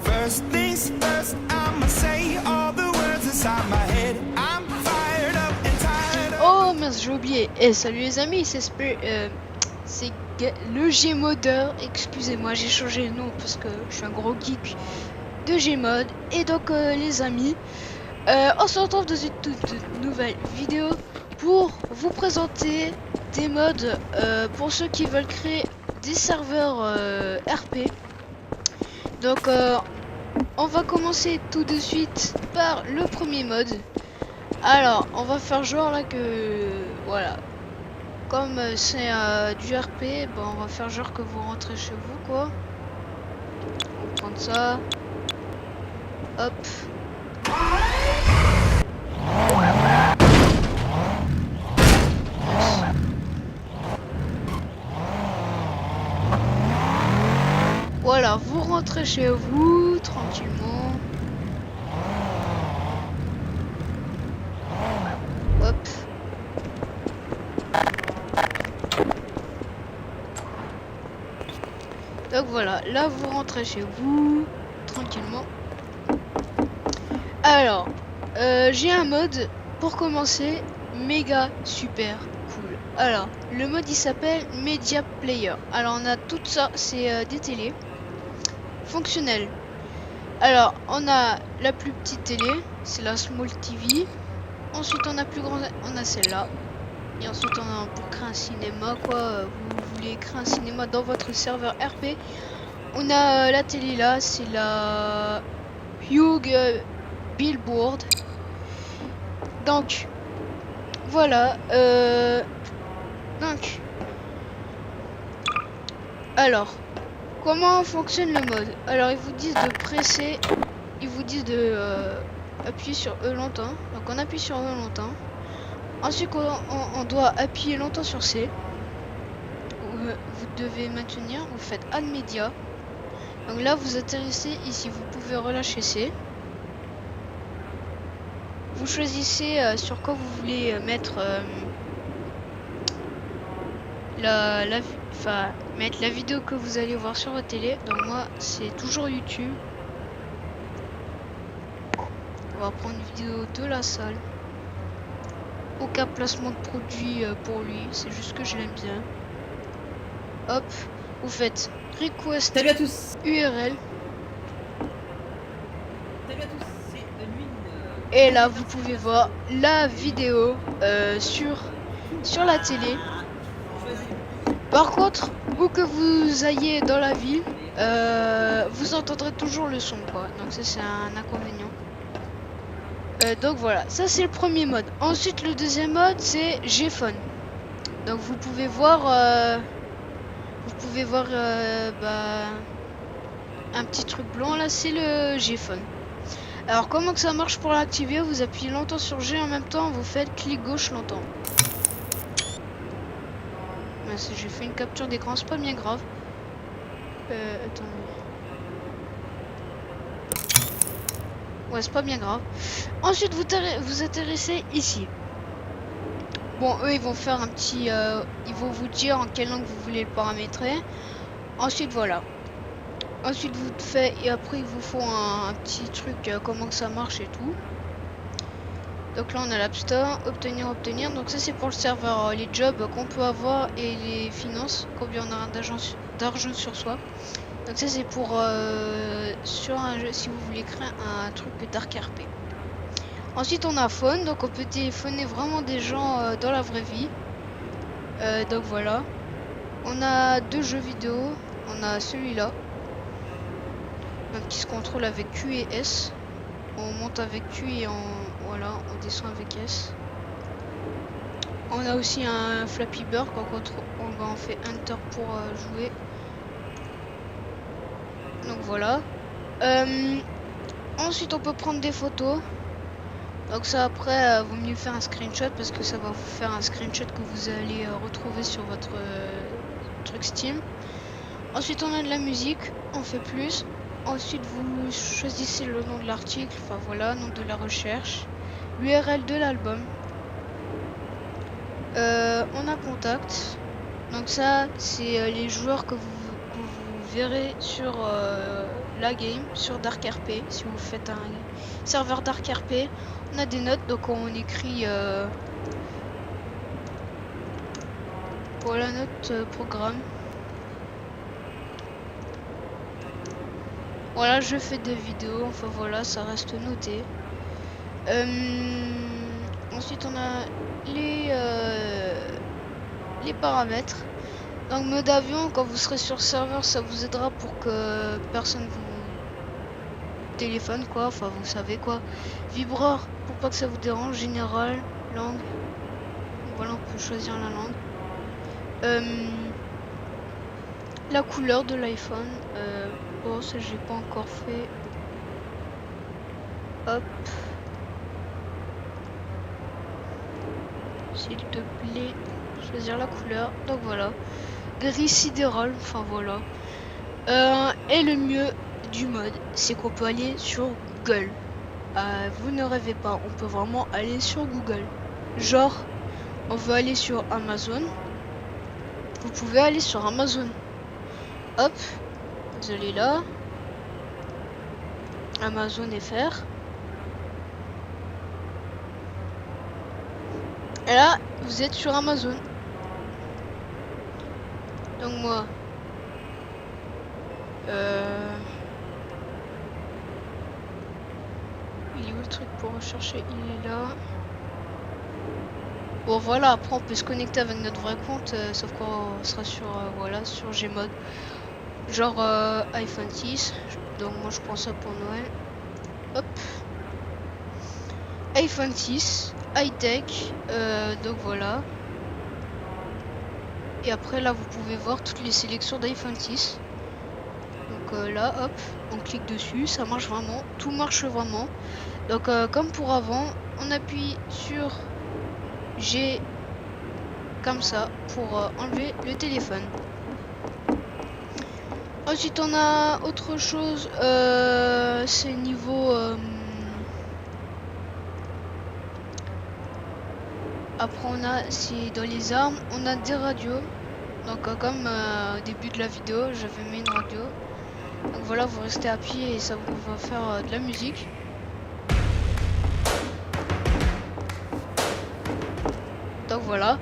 First things first, I'ma say all the words inside my head. I'm fired up and tired of... Oh mince, j'ai oublié. Eh, salut les amis, c'est le Gmodder. Excusez-moi, j'ai changé le nom parce que je suis un gros geek de Gmod. Et donc les amis, on se retrouve dans une toute nouvelle vidéo pour vous présenter des mods pour ceux qui veulent créer des serveurs RP. Donc on va commencer tout de suite par le premier mode. Alors on va faire genre là que voilà, comme c'est du RP, bon, on va faire genre que vous rentrez chez vous quoi. On va prendre ça, hop. Voilà, vous rentrez chez vous tranquillement. Hop. Donc voilà, là vous rentrez chez vous tranquillement. Alors, j'ai un mode pour commencer méga super cool. Alors, le mode il s'appelle Media Player. Alors on a tout ça, c'est des télés fonctionnelles. Alors, on a la plus petite télé, c'est la Small TV. Ensuite, on a plus grand, on a celle-là. Et ensuite, on a pour créer un cinéma, quoi. Vous voulez créer un cinéma dans votre serveur RP. On a la télé là, c'est la Hugh Billboard. Donc, voilà. Donc, alors, comment fonctionne le mode? Alors, ils vous disent de presser, ils vous disent de appuyer sur E longtemps. Donc, on appuie sur E longtemps. Ensuite, on doit appuyer longtemps sur C. Vous devez maintenir, vous faites Add Media. Donc là, vous atterrissez ici, vous pouvez relâcher C. Vous choisissez sur quoi vous voulez mettre mettre la vidéo que vous allez voir sur votre télé. Donc moi, c'est toujours YouTube. On va prendre une vidéo de la salle. Aucun placement de produit pour lui, c'est juste que je l'aime bien. Hop, vous faites request Salut à tous. URL. Salut à tous, c'est Nuit. Et là, vous pouvez voir la vidéo sur la télé. Par contre, où que vous ayez dans la ville, vous entendrez toujours le son, quoi. Donc ça, c'est un inconvénient. Donc voilà, ça c'est le premier mode. Ensuite, le deuxième mode, c'est Gphone. Donc vous pouvez voir, un petit truc blanc là, c'est le Gphone. Alors comment que ça marche pour l'activer? Vous appuyez longtemps sur G en même temps, vous faites clic gauche longtemps. J'ai fait une capture d'écran, c'est pas bien grave. Attendez. Ouais, c'est pas bien grave. Ensuite, vous atterrissez ici. Bon, eux, ils vont faire un petit... ils vont vous dire en quelle langue vous voulez le paramétrer. Ensuite, voilà. Ensuite, vous faites... Et après, il vous faut un petit truc, comment que ça marche et tout. Donc là, on a l'App Store, obtenir. Donc ça, c'est pour le serveur, les jobs qu'on peut avoir et les finances, combien on a d'argent sur soi. Donc ça, c'est pour sur un jeu, si vous voulez créer un truc Dark RP. Ensuite, on a Phone, donc on peut téléphoner vraiment des gens dans la vraie vie. Donc voilà. On a deux jeux vidéo. On a celui-là, donc qui se contrôle avec Q et S. On monte avec Q et on descend avec S. On a aussi un Flappy Bird quand on fait Enter pour jouer. Donc voilà. Ensuite, on peut prendre des photos. Donc ça, après, vaut mieux faire un screenshot parce que ça va vous faire un screenshot que vous allez retrouver sur votre truc Steam. Ensuite, on a de la musique, on fait plus. Ensuite, vous choisissez le nom de l'article, enfin voilà, nom de la recherche, l'URL de l'album. On a contact. Donc ça, c'est les joueurs que vous verrez sur la game sur DarkRP. Si vous faites un serveur DarkRP, on a des notes, donc on écrit voilà notre programme. Voilà, je fais des vidéos, enfin voilà, ça reste noté. Ensuite, on a les paramètres. Donc mode avion, quand vous serez sur serveur, ça vous aidera pour que personne vous téléphone quoi, enfin vous savez quoi. Vibreur, pour pas que ça vous dérange. Général, langue. Voilà, on peut choisir la langue. La couleur de l'iPhone. Bon, ça j'ai pas encore fait. Hop. S'il te plaît, choisir la couleur. Donc voilà. Gris sidéral, enfin voilà. Et le mieux du mode, c'est qu'on peut aller sur Google. Vous ne rêvez pas, on peut vraiment aller sur Google. Genre, on veut aller sur Amazon. Vous pouvez aller sur Amazon. Hop, vous allez là. Amazon FR. Et là, vous êtes sur Amazon. Donc moi, il est où le truc pour rechercher? Il est là. Bon voilà, après on peut se connecter avec notre vrai compte, sauf qu'on sera sur voilà, sur Gmod. Genre iPhone 6. Donc moi je prends ça pour Noël. Hop. iPhone 6, high-tech, donc voilà. Et après là vous pouvez voir toutes les sélections d'iPhone 6. Donc là hop, on clique dessus, ça marche vraiment, tout marche vraiment. Donc comme pour avant, on appuie sur G comme ça pour enlever le téléphone. Ensuite on a autre chose, c'est niveau après on a, c'est dans les armes, on a des radios. Donc comme au début de la vidéo, j'avais mis une radio. Donc voilà, vous restez appuyé et ça vous va faire de la musique. Donc voilà.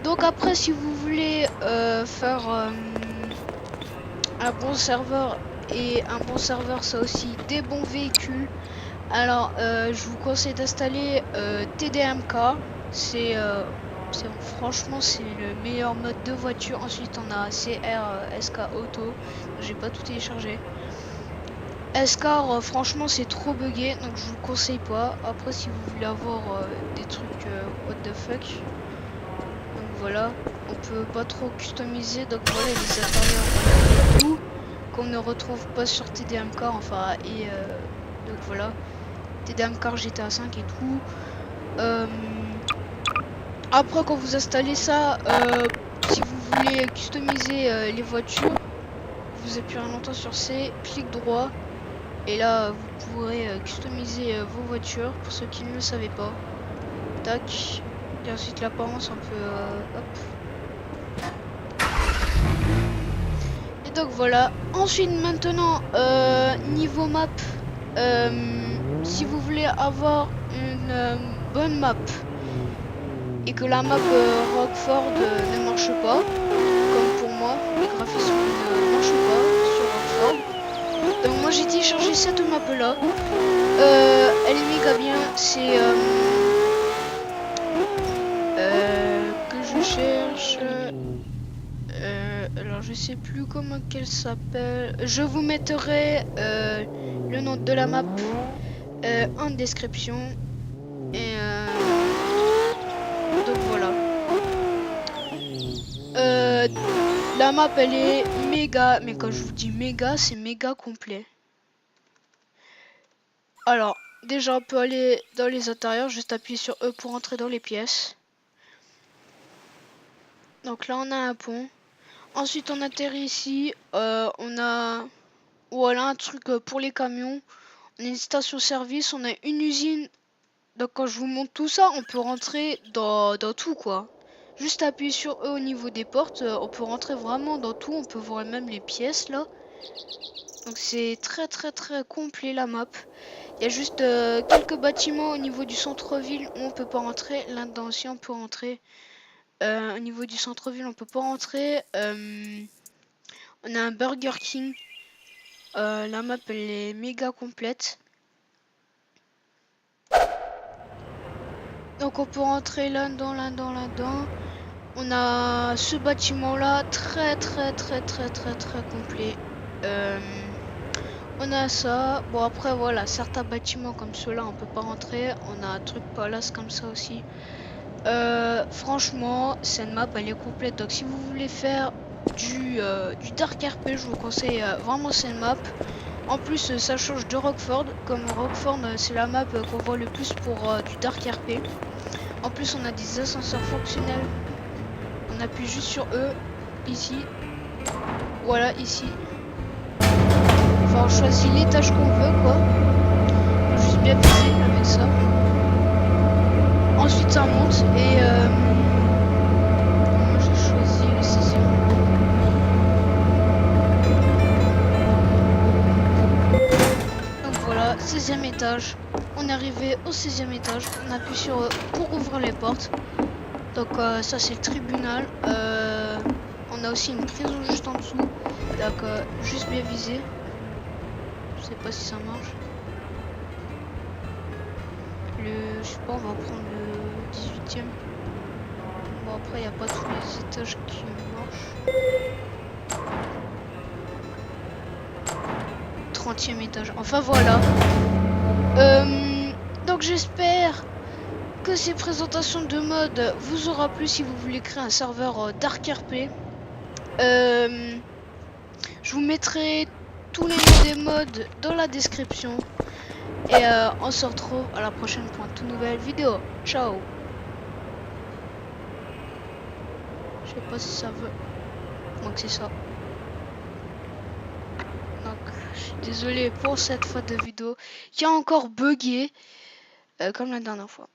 Donc après, si vous voulez faire un bon serveur, et un bon serveur, ça aussi des bons véhicules. Alors, je vous conseille d'installer TDMK. Franchement, c'est le meilleur mode de voiture. Ensuite, on a CRSK Auto. J'ai pas tout téléchargé. SCAR, franchement, c'est trop buggé, donc je vous le conseille pas. Après, si vous voulez avoir des trucs what the fuck, donc voilà, on peut pas trop customiser. Donc voilà, les intérieurs et tout qu'on ne retrouve pas sur TDMK, enfin, et donc voilà, TDMK GTA 5 et tout. Après, quand vous installez ça, si vous voulez customiser les voitures, vous appuyez longtemps sur C, clic droit. Et là, vous pourrez customiser vos voitures pour ceux qui ne le savaient pas. Tac. Et ensuite, l'apparence un peu... hop. Et donc voilà. Ensuite, maintenant, niveau map. Si vous voulez avoir une bonne map et que la map Rockford ne marche pas, comme pour moi, les graphismes ne marchent pas sur Rockford. Donc moi j'ai téléchargé cette map là, elle est méga bien, c'est que je cherche, alors je sais plus comment qu'elle s'appelle, je vous mettrai le nom de la map en description, et donc voilà. La map elle est méga, mais quand je vous dis méga, c'est méga complet. Alors déjà on peut aller dans les intérieurs, juste appuyer sur E pour entrer dans les pièces. Donc là on a un pont. Ensuite on atterrit ici, on a voilà un truc pour les camions. On a une station service, on a une usine. Donc quand je vous montre tout ça, on peut rentrer dans tout quoi. Juste appuyer sur E au niveau des portes, on peut rentrer vraiment dans tout, on peut voir même les pièces là. Donc c'est très complet la map. Il y a juste quelques bâtiments au niveau du centre-ville où on peut pas rentrer. Là-dedans aussi on peut rentrer. Au niveau du centre-ville on peut pas rentrer. On a un Burger King. La map elle est méga complète. Donc on peut rentrer là-dedans. On a ce bâtiment là très complet. On a ça. Bon après voilà, certains bâtiments comme ceux-là on peut pas rentrer. On a un truc palace comme ça aussi. Franchement cette map elle est complète. Donc si vous voulez faire du Dark RP, je vous conseille vraiment cette map. En plus ça change de Rockford. Comme Rockford c'est la map qu'on voit le plus pour du Dark RP. En plus on a des ascenseurs fonctionnels. On appuie juste sur eux, ici. Voilà, ici. Enfin, on choisit l'étage qu'on veut, quoi. Faut juste bien viser avec ça. Ensuite, ça monte et moi, j'ai choisi le 6e. Donc voilà, 16e étage. On est arrivé au 16e étage. On appuie sur eux pour ouvrir les portes. Donc ça c'est le tribunal. On a aussi une prison juste en dessous. Donc juste bien visé. Je sais pas si ça marche. Je sais pas, on va prendre le 18e. Bon après il n'y a pas tous les étages qui marchent. 30e étage. Enfin voilà. Donc j'espère que ces présentations de mode vous aura plu si vous voulez créer un serveur Dark RP. Je vous mettrai tous les noms des modes dans la description. Et on se retrouve à la prochaine pour une toute nouvelle vidéo. Ciao. Je sais pas si ça veut. Donc c'est ça. Donc je suis désolé pour cette fois de vidéo qui a encore bugué comme la dernière fois.